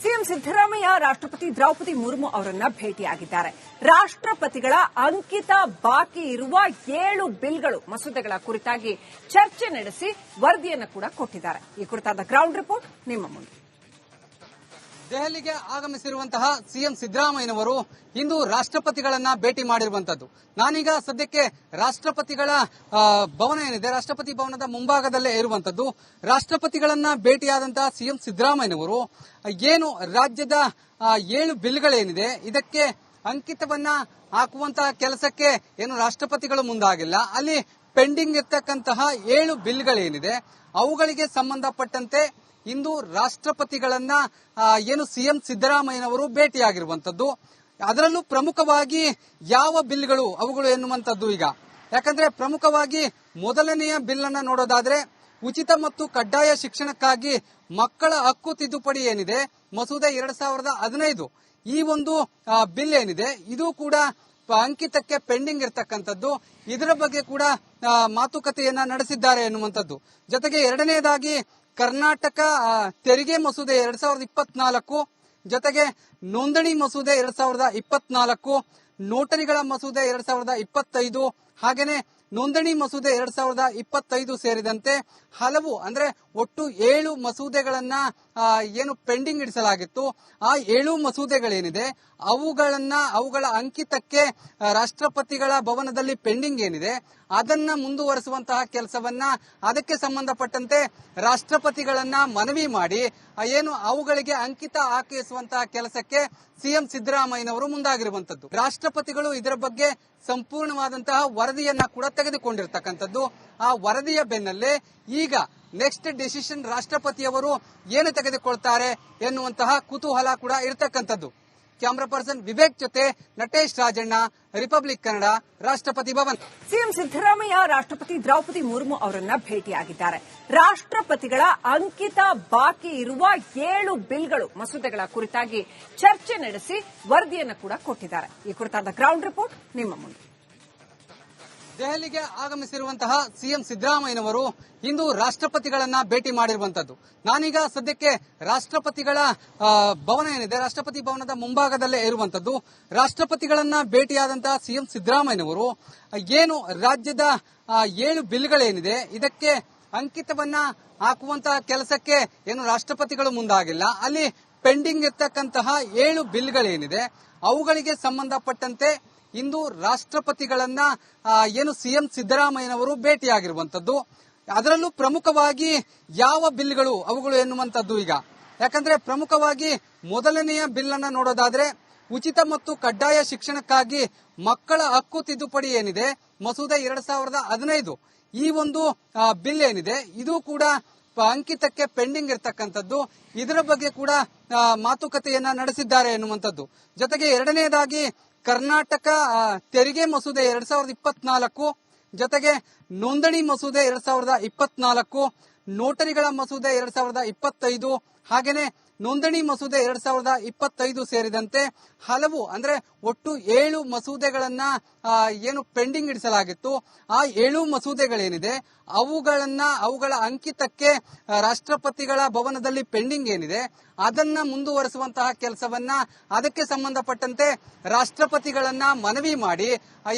CM Siddaramaiah ರಾಷ್ಟ್ರಪತಿ ದ್ರೌಪದಿ ಮುರ್ಮು ಅವರನ್ನ ಭೇಟಿಯಾಗಿದ್ದಾರೆ. ರಾಷ್ಟ್ರಪತಿಗಳ ಅಂಕಿತ ಬಾಕಿ ಇರುವ 7 ಬಿಲ್ಗಳು ಮಸೂದೆಗಳ ಕುರಿತಾಗಿ ಚರ್ಚೆ ನಡೆಸಿ ವರದಿಯನ್ನು ಕೂಡ ಕೊಟ್ಟಿದ್ದಾರೆ. ಈ ಕುರಿತಾದ ಗ್ರೌಂಡ್ ರಿಪೋರ್ಟ್ ನಿಮ್ಮ ಮುಂದೆ. ದೆಹಲಿಗೆ ಆಗಮಿಸಿರುವಂತಹ ಸಿಎಂ ಸಿದ್ದರಾಮಯ್ಯನವರು ಇಂದು ರಾಷ್ಟ್ರಪತಿಗಳನ್ನ ಭೇಟಿ ಮಾಡಿರುವಂತದ್ದು. ನಾನೀಗ ಸದ್ಯಕ್ಕೆ ರಾಷ್ಟ್ರಪತಿಗಳ ಭವನ ಏನಿದೆ, ರಾಷ್ಟ್ರಪತಿ ಭವನದ ಮುಂಭಾಗದಲ್ಲೇ ಇರುವಂತದ್ದು. ರಾಷ್ಟ್ರಪತಿಗಳನ್ನ ಭೇಟಿಯಾದಂತಹ ಸಿಎಂ ಸಿದ್ದರಾಮಯ್ಯನವರು ಏನು ರಾಜ್ಯದ 7 ಬಿಲ್ಗಳೇನಿದೆ ಇದಕ್ಕೆ ಅಂಕಿತವನ್ನ ಹಾಕುವಂತಹ ಕೆಲಸಕ್ಕೆ ಏನು ರಾಷ್ಟ್ರಪತಿಗಳು ಮುಂದಾಗಿಲ್ಲ. ಅಲ್ಲಿ ಪೆಂಡಿಂಗ್ ಇರ್ತಕ್ಕಂತಹ 7 ಬಿಲ್ಗಳೇನಿದೆ ಅವುಗಳಿಗೆ ಸಂಬಂಧಪಟ್ಟಂತೆ ಇಂದು ರಾಷ್ಟ್ರಪತಿಗಳನ್ನ ಏನು ಸಿಎಂ ಸಿದ್ದರಾಮಯ್ಯನವರು ಭೇಟಿಯಾಗಿರುವಂತದ್ದು. ಅದರಲ್ಲೂ ಪ್ರಮುಖವಾಗಿ ಯಾವ ಬಿಲ್ಗಳು ಅವುಗಳು ಎನ್ನುವಂತದ್ದು ಈಗ. ಯಾಕಂದ್ರೆ ಪ್ರಮುಖವಾಗಿ ಮೊದಲನೆಯ ಬಿಲ್ ಅನ್ನ ನೋಡೋದಾದ್ರೆ ಉಚಿತ ಮತ್ತು ಕಡ್ಡಾಯ ಶಿಕ್ಷಣಕ್ಕಾಗಿ ಮಕ್ಕಳ ಹಕ್ಕು ತಿದ್ದುಪಡಿ ಏನಿದೆ ಮಸೂದೆ 2015 ಈ ಒಂದು ಬಿಲ್ ಏನಿದೆ ಇದು ಕೂಡ ಅಂಕಿತಕ್ಕೆ ಪೆಂಡಿಂಗ್ ಇರತಕ್ಕಂಥದ್ದು. ಇದರ ಬಗ್ಗೆ ಕೂಡ ಮಾತುಕತೆಯನ್ನ ನಡೆಸಿದ್ದಾರೆ ಎನ್ನುವಂಥದ್ದು. ಜೊತೆಗೆ ಎರಡನೆಯದಾಗಿ ಕರ್ನಾಟಕ ತೆರಿಗೆ ಮಸೂದೆ 2024, ಜೊತೆಗೆ ನೋಂದಣಿ ಮಸೂದೆ 2024, ನೋಟರಿಗಳ ಮಸೂದೆ 2025, ಹಾಗೇನೆ ನೋಂದಣಿ ಮಸೂದೆ 2025 ಸೇರಿದಂತೆ ಹಲವು ಅಂದ್ರೆ ಒಟ್ಟು 7 ಮಸೂದೆಗಳನ್ನ ಏನು ಪೆಂಡಿಂಗ್ ಇಡಿಸಲಾಗಿತ್ತು. ಆ 7 ಮಸೂದೆಗಳೇನಿದೆ ಅವುಗಳ ಅಂಕಿತಕ್ಕೆ ರಾಷ್ಟ್ರಪತಿಗಳ ಭವನದಲ್ಲಿ ಪೆಂಡಿಂಗ್ ಏನಿದೆ ಅದನ್ನ ಮುಂದುವರಿಸುವಂತಹ ಕೆಲಸವನ್ನ ಅದಕ್ಕೆ ಸಂಬಂಧಪಟ್ಟಂತೆ ರಾಷ್ಟ್ರಪತಿಗಳನ್ನ ಮನವಿ ಮಾಡಿ ಏನು ಅವುಗಳಿಗೆ ಅಂಕಿತ ಹಾಕಿಸುವಂತಹ ಕೆಲಸಕ್ಕೆ ಸಿಎಂ ಸಿದ್ದರಾಮಯ್ಯನವರು ಮುಂದಾಗಿರುವಂತದ್ದು. ರಾಷ್ಟ್ರಪತಿಗಳು ಇದರ ಬಗ್ಗೆ ಸಂಪೂರ್ಣವಾದಂತಹ ವರದಿಯನ್ನ ಕೂಡ ತೆಗೆದುಕೊಂಡಿರ್ತಕ್ಕಂಥದ್ದು. ಆ ವರದಿಯ ಬೆನ್ನಲ್ಲೇ ಈಗ ನೆಕ್ಸ್ಟ್ ಡಿಸಿಷನ್ ರಾಷ್ಟ್ರಪತಿಯವರು ಏನು ತೆಗೆದುಕೊಳ್ತಾರೆ ಎನ್ನುವಂತಹ ಕುತೂಹಲ ಕೂಡ ಇರತಕ್ಕಂಥದ್ದು. ಕ್ಯಾಮರಾ ಪರ್ಸನ್ ವಿವೇಕ್ ಜೊತೆ ನಟೇಶ್ ರಾಜಣ್ಣ, ರಿಪಬ್ಲಿಕ್ ಕನ್ನಡ, ರಾಷ್ಟ್ರಪತಿ ಭವನ್. ಸಿಎಂ ಸಿದ್ದರಾಮಯ್ಯ ರಾಷ್ಟ್ರಪತಿ ದ್ರೌಪದಿ ಮುರ್ಮು ಅವರನ್ನ ಭೇಟಿಯಾಗಿದ್ದಾರೆ. ರಾಷ್ಟ್ರಪತಿಗಳ ಅಂಕಿತ ಬಾಕಿ ಇರುವ 7 ಬಿಲ್ಗಳು ಮಸೂದೆಗಳ ಕುರಿತಾಗಿ ಚರ್ಚೆ ನಡೆಸಿ ವರದಿಯನ್ನು ಕೂಡ ಕೊಟ್ಟಿದ್ದಾರೆ. ಈ ಕುರಿತಾದ ಗ್ರೌಂಡ್ ರಿಪೋರ್ಟ್ ನಿಮ್ಮ ಮುಂದೆ. ದೆಹಲಿಗೆ ಆಗಮಿಸಿರುವಂತಹ ಸಿಎಂ ಸಿದ್ದರಾಮಯ್ಯನವರು ಇಂದು ರಾಷ್ಟ್ರಪತಿಗಳನ್ನ ಭೇಟಿ ಮಾಡಿರುವಂತದ್ದು. ನಾನೀಗ ಸದ್ಯಕ್ಕೆ ರಾಷ್ಟ್ರಪತಿಗಳ ಭವನ ಏನಿದೆ, ರಾಷ್ಟ್ರಪತಿ ಭವನದ ಮುಂಭಾಗದಲ್ಲೇ ಇರುವಂತದ್ದು. ರಾಷ್ಟ್ರಪತಿಗಳನ್ನ ಭೇಟಿಯಾದಂತಹ ಸಿಎಂ ಸಿದ್ದರಾಮಯ್ಯನವರು ಏನು ರಾಜ್ಯದ 7 ಬಿಲ್ಗಳೇನಿದೆ ಇದಕ್ಕೆ ಅಂಕಿತವನ್ನ ಹಾಕುವಂತಹ ಕೆಲಸಕ್ಕೆ ಏನು ರಾಷ್ಟ್ರಪತಿಗಳು ಮುಂದಾಗಿಲ್ಲ. ಅಲ್ಲಿ ಪೆಂಡಿಂಗ್ ಇರ್ತಕ್ಕಂತಹ 7 ಬಿಲ್ಗಳೇನಿದೆ ಅವುಗಳಿಗೆ ಸಂಬಂಧಪಟ್ಟಂತೆ ಇಂದು ರಾಷ್ಟ್ರಪತಿಗಳನ್ನ ಏನು ಸಿಎಂ ಸಿದ್ದರಾಮಯ್ಯನವರು ಭೇಟಿಯಾಗಿರುವಂತದ್ದು. ಅದರಲ್ಲೂ ಪ್ರಮುಖವಾಗಿ ಯಾವ ಬಿಲ್ಗಳು ಅವುಗಳು ಎನ್ನುವಂತದ್ದು ಈಗ. ಯಾಕಂದ್ರೆ ಪ್ರಮುಖವಾಗಿ ಮೊದಲನೆಯ ಬಿಲ್ ಅನ್ನ ನೋಡೋದಾದ್ರೆ ಉಚಿತ ಮತ್ತು ಕಡ್ಡಾಯ ಶಿಕ್ಷಣಕ್ಕಾಗಿ ಮಕ್ಕಳ ಹಕ್ಕು ತಿದ್ದುಪಡಿ ಏನಿದೆ ಮಸೂದೆ 2015 ಈ ಒಂದು ಬಿಲ್ ಏನಿದೆ ಇದು ಕೂಡ ಅಂಕಿತಕ್ಕೆ ಪೆಂಡಿಂಗ್ ಇರತಕ್ಕಂಥದ್ದು. ಇದರ ಬಗ್ಗೆ ಕೂಡ ಮಾತುಕತೆಯನ್ನ ನಡೆಸಿದ್ದಾರೆ ಎನ್ನುವಂಥದ್ದು. ಜೊತೆಗೆ ಎರಡನೆಯದಾಗಿ ಕರ್ನಾಟಕ ತೆರಿಗೆ ಮಸೂದೆ 2024, ಜೊತೆಗೆ ನೋಂದಣಿ ಮಸೂದೆ 2024, ನೋಟರಿಗಳ ಮಸೂದೆ 2025, ಹಾಗೇನೆ ನೋಂದಣಿ ಮಸೂದೆ 2025 ಸೇರಿದಂತೆ ಹಲವು ಅಂದ್ರೆ ಒಟ್ಟು 7 ಮಸೂದೆಗಳನ್ನ ಏನು ಪೆಂಡಿಂಗ್ ಇಡಿಸಲಾಗಿತ್ತು. ಆ 7 ಮಸೂದೆಗಳೇನಿದೆ ಅವುಗಳ ಅಂಕಿತಕ್ಕೆ ರಾಷ್ಟ್ರಪತಿಗಳ ಭವನದಲ್ಲಿ ಪೆಂಡಿಂಗ್ ಏನಿದೆ ಅದನ್ನ ಮುಂದುವರಿಸುವಂತಹ ಕೆಲಸವನ್ನ ಅದಕ್ಕೆ ಸಂಬಂಧಪಟ್ಟಂತೆ ರಾಷ್ಟ್ರಪತಿಗಳನ್ನ ಮನವಿ ಮಾಡಿ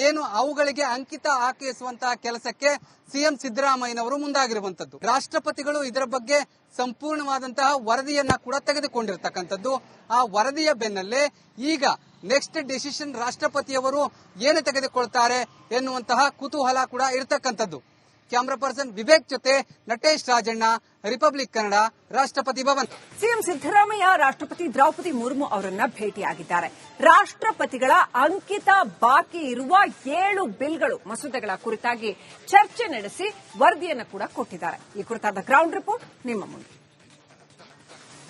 ಏನು ಅವುಗಳಿಗೆ ಅಂಕಿತ ಹಾಕಿಸುವಂತಹ ಕೆಲಸಕ್ಕೆ ಸಿಎಂ ಸಿದ್ದರಾಮಯ್ಯನವರು ಮುಂದಾಗಿರುವಂತದ್ದು. ರಾಷ್ಟ್ರಪತಿಗಳು ಇದರ ಬಗ್ಗೆ ಸಂಪೂರ್ಣವಾದಂತಹ ವರದಿಯನ್ನ ಕೂಡ ತೆಗೆದುಕೊಂಡಿರ್ತಕ್ಕಂಥದ್ದು. ಆ ವರದಿಯ ಬೆನ್ನಲ್ಲೇ ಈಗ ನೆಕ್ಸ್ಟ್ ಡಿಸಿಷನ್ ರಾಷ್ಟ್ರಪತಿಯವರು ಏನು ತೆಗೆದುಕೊಳ್ತಾರೆ ಎನ್ನುವಂತಹ ಕುತೂಹಲ ಕೂಡ ಇರತಕ್ಕಂಥದ್ದು. ಕ್ಯಾಮರಾ ಪರ್ಸನ್ ವಿವೇಕ್ ಜೊತೆ ನಟೇಶ್ ರಾಜಣ್ಣ, ರಿಪಬ್ಲಿಕ್ ಕನ್ನಡ, ರಾಷ್ಟ್ರಪತಿ ಭವನ್. ಸಿಎಂ ಸಿದ್ದರಾಮಯ್ಯ ರಾಷ್ಟ್ರಪತಿ ದ್ರೌಪದಿ ಮುರ್ಮು ಅವರನ್ನ ಭೇಟಿಯಾಗಿದ್ದಾರೆ. ರಾಷ್ಟ್ರಪತಿಗಳ ಅಂಕಿತ ಬಾಕಿ ಇರುವ 7 ಬಿಲ್ಗಳು ಮಸೂದೆಗಳ ಕುರಿತಾಗಿ ಚರ್ಚೆ ನಡೆಸಿ ವರದಿಯನ್ನು ಕೂಡ ಕೊಟ್ಟಿದ್ದಾರೆ. ಈ ಕುರಿತಾದ ಗ್ರೌಂಡ್ ರಿಪೋರ್ಟ್ ನಿಮ್ಮ ಮುಂದೆ.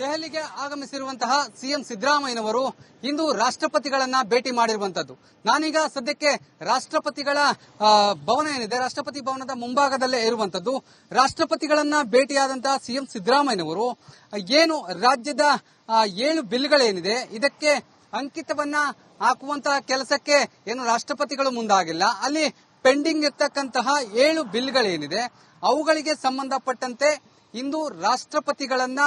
ದೆಹಲಿಗೆ ಆಗಮಿಸಿರುವಂತಹ ಸಿಎಂ ಸಿದ್ದರಾಮಯ್ಯನವರು ಇಂದು ರಾಷ್ಟ್ರಪತಿಗಳನ್ನ ಭೇಟಿ ಮಾಡಿರುವಂತದ್ದು. ನಾನೀಗ ಸದ್ಯಕ್ಕೆ ರಾಷ್ಟ್ರಪತಿಗಳ ಭವನ ಏನಿದೆ, ರಾಷ್ಟ್ರಪತಿ ಭವನದ ಮುಂಭಾಗದಲ್ಲೇ ಇರುವಂತದ್ದು. ರಾಷ್ಟ್ರಪತಿಗಳನ್ನ ಭೇಟಿಯಾದಂತಹ ಸಿಎಂ ಸಿದ್ದರಾಮಯ್ಯನವರು ಏನು ರಾಜ್ಯದ 7 ಬಿಲ್ಗಳೇನಿದೆ ಇದಕ್ಕೆ ಅಂಕಿತವನ್ನ ಹಾಕುವಂತಹ ಕೆಲಸಕ್ಕೆ ಏನು ರಾಷ್ಟ್ರಪತಿಗಳು ಮುಂದಾಗಿಲ್ಲ. ಅಲ್ಲಿ ಪೆಂಡಿಂಗ್ ಇರ್ತಕ್ಕಂತಹ 7 ಬಿಲ್ಗಳೇನಿದೆ ಅವುಗಳಿಗೆ ಸಂಬಂಧಪಟ್ಟಂತೆ ಇಂದು ರಾಷ್ಟ್ರಪತಿಗಳನ್ನ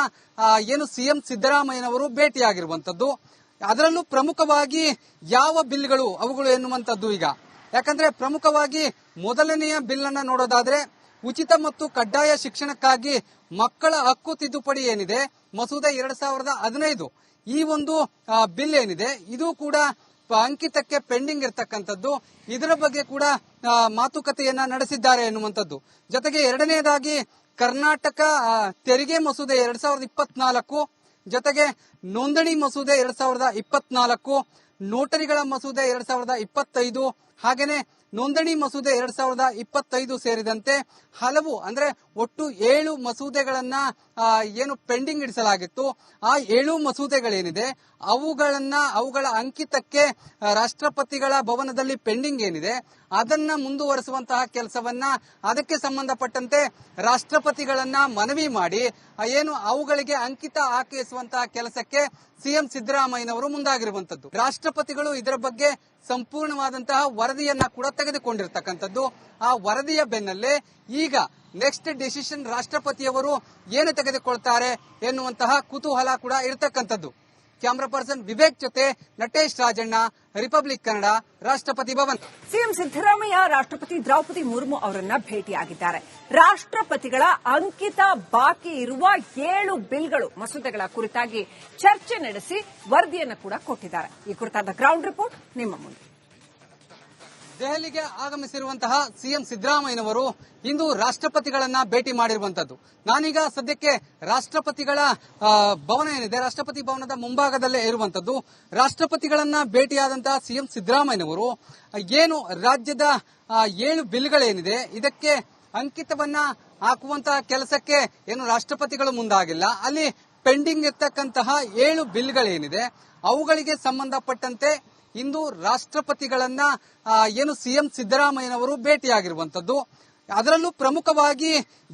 ಏನು ಸಿಎಂ ಸಿದ್ದರಾಮಯ್ಯನವರು ಭೇಟಿಯಾಗಿರುವಂತದ್ದು. ಅದರಲ್ಲೂ ಪ್ರಮುಖವಾಗಿ ಯಾವ ಬಿಲ್ಗಳು ಅವುಗಳು ಎನ್ನುವಂಥದ್ದು ಈಗ. ಯಾಕಂದ್ರೆ ಪ್ರಮುಖವಾಗಿ ಮೊದಲನೆಯ ಬಿಲ್ ಅನ್ನ ನೋಡೋದಾದ್ರೆ ಉಚಿತ ಮತ್ತು ಕಡ್ಡಾಯ ಶಿಕ್ಷಣಕ್ಕಾಗಿ ಮಕ್ಕಳ ಹಕ್ಕು ತಿದ್ದುಪಡಿ ಏನಿದೆ ಮಸೂದೆ 2015, ಈ ಒಂದು ಬಿಲ್ ಏನಿದೆ ಇದು ಕೂಡ ಅಂಕಿತಕ್ಕೆ ಪೆಂಡಿಂಗ್ ಇರತಕ್ಕಂಥದ್ದು. ಇದರ ಬಗ್ಗೆ ಕೂಡ ಮಾತುಕತೆಯನ್ನ ನಡೆಸಿದ್ದಾರೆ ಎನ್ನುವಂಥದ್ದು. ಜೊತೆಗೆ ಎರಡನೆಯದಾಗಿ ಕರ್ನಾಟಕ ತೆರಿಗೆ ಮಸೂದೆ 2024, ಜೊತೆಗೆ ನೋಂದಣಿ ಮಸೂದೆ 2024, ನೋಟರಿಗಳ ಮಸೂದೆ 2025, ಹಾಗೇನೆ ನೋಂದಣಿ ಮಸೂದೆ 2025 ಸೇರಿದಂತೆ ಹಲವು ಅಂದ್ರೆ ಒಟ್ಟು 7 ಮಸೂದೆಗಳನ್ನ ಏನು ಪೆಂಡಿಂಗ್ ಇಡಿಸಲಾಗಿತ್ತು. ಆ 7 ಮಸೂದೆಗಳೇನಿದೆ ಅವುಗಳ ಅಂಕಿತಕ್ಕೆ ರಾಷ್ಟ್ರಪತಿಗಳ ಭವನದಲ್ಲಿ ಪೆಂಡಿಂಗ್ ಏನಿದೆ ಅದನ್ನ ಮುಂದುವರಿಸುವಂತಹ ಕೆಲಸವನ್ನ ಅದಕ್ಕೆ ಸಂಬಂಧಪಟ್ಟಂತೆ ರಾಷ್ಟ್ರಪತಿಗಳನ್ನ ಮನವಿ ಮಾಡಿ ಏನು ಅವುಗಳಿಗೆ ಅಂಕಿತ ಹಾಕಿಸುವಂತಹ ಕೆಲಸಕ್ಕೆ ಸಿಎಂ ಸಿದ್ದರಾಮಯ್ಯನವರು ಮುಂದಾಗಿರುವಂತದ್ದು. ರಾಷ್ಟ್ರಪತಿಗಳು ಇದರ ಬಗ್ಗೆ ಸಂಪೂರ್ಣವಾದಂತಹ ವರದಿಯನ್ನ ಕೂಡ ತೆಗೆದುಕೊಂಡಿರ್ತಕ್ಕಂಥದ್ದು. ಆ ವರದಿಯ ಬೆನ್ನಲ್ಲೇ ಈಗ ನೆಕ್ಸ್ಟ್ ಡಿಸಿಷನ್ ರಾಷ್ಟ್ರಪತಿಯವರು ಏನು ತೆಗೆದುಕೊಳ್ತಾರೆ ಎನ್ನುವಂತಹ ಕುತೂಹಲ ಕೂಡ ಇರತಕ್ಕಂಥದ್ದು. ಕ್ಯಾಮರಾ ಪರ್ಸನ್ ವಿವೇಕ್ ಜೊತೆ ನಟೇಶ್ ರಾಜಣ್ಣ, ರಿಪಬ್ಲಿಕ್ ಕನ್ನಡ, ರಾಷ್ಟ್ರಪತಿ ಭವನ್. ಸಿಎಂ ಸಿದ್ದರಾಮಯ್ಯ ರಾಷ್ಟ್ರಪತಿ ದ್ರೌಪದಿ ಮುರ್ಮು ಅವರನ್ನ ಭೇಟಿಯಾಗಿದ್ದಾರೆ. ರಾಷ್ಟ್ರಪತಿಗಳ ಅಂಕಿತ ಬಾಕಿ ಇರುವ 7 ಬಿಲ್ಗಳು ಮಸೂದೆಗಳ ಕುರಿತಾಗಿ ಚರ್ಚೆ ನಡೆಸಿ ವರದಿಯನ್ನು ಕೂಡ ಕೊಟ್ಟಿದ್ದಾರೆ. ಈ ಕುರಿತಾದ ಗ್ರೌಂಡ್ ರಿಪೋರ್ಟ್ ನಿಮ್ಮ ಮುಂದೆ. ದೆಹಲಿಗೆ ಆಗಮಿಸಿರುವಂತಹ ಸಿಎಂ ಸಿದ್ದರಾಮಯ್ಯನವರು ಇಂದು ರಾಷ್ಟ್ರಪತಿಗಳನ್ನ ಭೇಟಿ ಮಾಡಿರುವಂತದ್ದು. ನಾನೀಗ ಸದ್ಯಕ್ಕೆ ರಾಷ್ಟ್ರಪತಿಗಳ ಭವನ ಏನಿದೆ ರಾಷ್ಟ್ರಪತಿ ಭವನದ ಮುಂಭಾಗದಲ್ಲೇ ಇರುವಂತದ್ದು. ರಾಷ್ಟ್ರಪತಿಗಳನ್ನ ಭೇಟಿಯಾದಂತಹ ಸಿಎಂ ಸಿದ್ದರಾಮಯ್ಯನವರು ಏನು ರಾಜ್ಯದ 7 ಬಿಲ್ಗಳೇನಿದೆ ಇದಕ್ಕೆ ಅಂಕಿತವನ್ನ ಹಾಕುವಂತಹ ಕೆಲಸಕ್ಕೆ ಏನು ರಾಷ್ಟ್ರಪತಿಗಳು ಮುಂದಾಗಿಲ್ಲ. ಅಲ್ಲಿ ಪೆಂಡಿಂಗ್ ಇರ್ತಕ್ಕಂತಹ 7 ಬಿಲ್ಗಳೇನಿದೆ ಅವುಗಳಿಗೆ ಸಂಬಂಧಪಟ್ಟಂತೆ ಇಂದು ರಾಷ್ಟ್ರಪತಿಗಳನ್ನ ಏನು ಸಿಎಂ ಸಿದ್ದರಾಮಯ್ಯನವರು ಭೇಟಿಯಾಗಿರುವಂತದ್ದು. ಅದರಲ್ಲೂ ಪ್ರಮುಖವಾಗಿ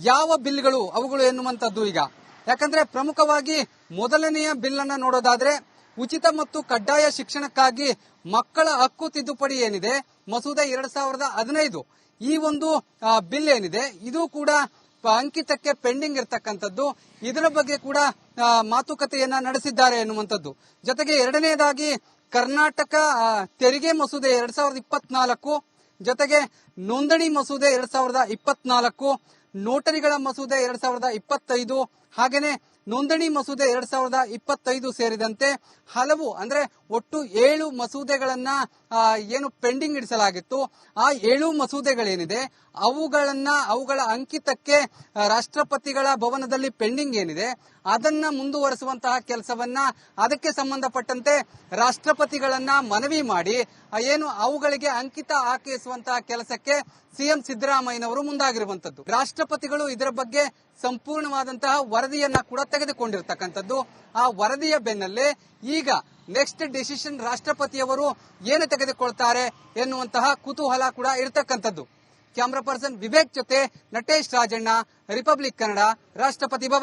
ಯಾವ ಬಿಲ್ಗಳು ಅವುಗಳು ಎನ್ನುವಂಥದ್ದು ಈಗ. ಯಾಕಂದ್ರೆ ಪ್ರಮುಖವಾಗಿ ಮೊದಲನೆಯ ಬಿಲ್ ಅನ್ನ ನೋಡೋದಾದ್ರೆ ಉಚಿತ ಮತ್ತು ಕಡ್ಡಾಯ ಶಿಕ್ಷಣಕ್ಕಾಗಿ ಮಕ್ಕಳ ಹಕ್ಕು ತಿದ್ದುಪಡಿ ಏನಿದೆ ಮಸೂದೆ 2015, ಈ ಒಂದು ಬಿಲ್ ಏನಿದೆ ಇದು ಕೂಡ ಅಂಕಿತಕ್ಕೆ ಪೆಂಡಿಂಗ್ ಇರತಕ್ಕಂಥದ್ದು. ಇದರ ಬಗ್ಗೆ ಕೂಡ ಮಾತುಕತೆಯನ್ನ ನಡೆಸಿದ್ದಾರೆ ಎನ್ನುವಂಥದ್ದು. ಜೊತೆಗೆ ಎರಡನೆಯದಾಗಿ ಕರ್ನಾಟಕ ತೆರಿಗೆ ಮಸೂದೆ 2024, ಜೊತೆಗೆ ನೋಂದಣಿ ಮಸೂದೆ 2024, ನೋಟರಿಗಳ ಮಸೂದೆ 2025, ಹಾಗೇನೆ ನೋಂದಣಿ ಮಸೂದೆ 2025 ಸೇರಿದಂತೆ ಹಲವು ಅಂದ್ರೆ ಒಟ್ಟು 7 ಮಸೂದೆಗಳನ್ನ ಏನು ಪೆಂಡಿಂಗ್ ಇಡಿಸಲಾಗಿತ್ತು. ಆ 7 ಮಸೂದೆಗಳೇನಿದೆ ಅವುಗಳ ಅಂಕಿತಕ್ಕೆ ರಾಷ್ಟ್ರಪತಿಗಳ ಭವನದಲ್ಲಿ ಪೆಂಡಿಂಗ್ ಏನಿದೆ ಅದನ್ನ ಮುಂದುವರಿಸುವಂತಹ ಕೆಲಸವನ್ನ ಅದಕ್ಕೆ ಸಂಬಂಧಪಟ್ಟಂತೆ ರಾಷ್ಟ್ರಪತಿಗಳನ್ನ ಮನವಿ ಮಾಡಿ ಏನು ಅವುಗಳಿಗೆ ಅಂಕಿತ ಹಾಕಿಸುವಂತಹ ಕೆಲಸಕ್ಕೆ ಸಿಎಂ ಸಿದ್ದರಾಮಯ್ಯನವರು ಮುಂದಾಗಿರುವಂತದ್ದು. ರಾಷ್ಟ್ರಪತಿಗಳು ಇದರ ಬಗ್ಗೆ ಸಂಪೂರ್ಣವಾದಂತಹ ವರದಿಯನ್ನ ಕೂಡ ತೆಗೆದುಕೊಂಡಿರ್ತಕ್ಕಂಥದ್ದು. ಆ ವರದಿಯ ಬೆನ್ನಲ್ಲೇ ಈಗ ನೆಕ್ಸ್ಟ್ ಡಿಸಿಷನ್ ರಾಷ್ಟ್ರಪತಿಯವರು ಏನು ತೆಗೆದುಕೊಳ್ತಾರೆ ಎನ್ನುವಂತಹ ಕುತೂಹಲ ಕೂಡ ಇರತಕ್ಕಂಥದ್ದು. ಕ್ಯಾಮರಾ ಪರ್ಸನ್ ವಿವೇಕ್ ಜೊತೆ ನಟೇಶ್ ರಾಜಣ್ಣ, ರಿಪಬ್ಲಿಕ್ ಕನ್ನಡ, ರಾಷ್ಟ್ರಪತಿ ಭವನ್.